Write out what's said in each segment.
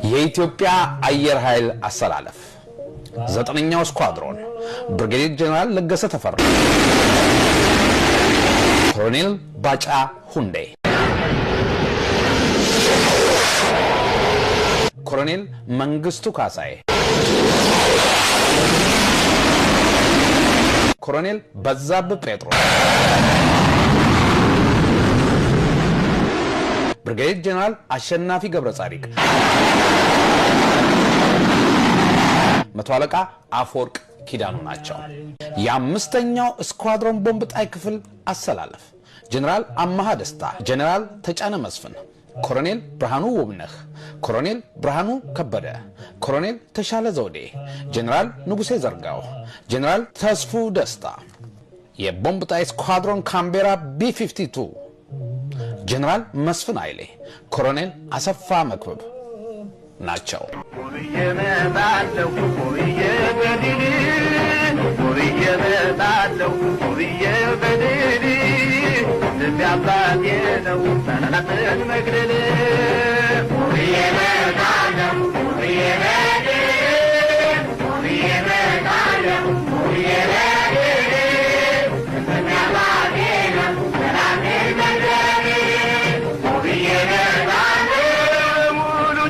የኢትዮጵያ አየር ኃይል አሰላለፍ ዘጠነኛው ስኳድሮን ብርጌዲየር ጀነራል ለገሰ ተፈራ፣ ኮሎኔል ባጫ ሁንዴ፣ ኮሎኔል መንግስቱ ካሳዬ፣ ኮሎኔል በዛብህ ጴጥሮስ፣ ብርጌዲየር ጀነራል አሸናፊ ገብረጻዲቅ፣ መቶ አለቃ አፈወርቅ ኪዳኑ ናቸው። የአምስተኛው ስኳድሮን ቦምብ ጣይ ክፍል አሰላለፍ ጀነራል አማሃ ደስታ፣ ጀነራል ተጫነ መስፍን፣ ኮሎኔል ብርሃኑ ውብነህ፣ ኮሎኔል ብርሃኑ ከበደ፣ ኮሎኔል ተሻለ ዘውዴ፣ ጀነራል ንጉሴ ዘርጋው፣ ጀነራል ተስፉ ደስታ። የቦምብ ጣይ ስኳድሮን ካምቤራ B52 ጀነራል መስፍን አይሌ፣ ኮሎኔል አሰፋ መክብብ ናቸው።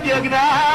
Jagna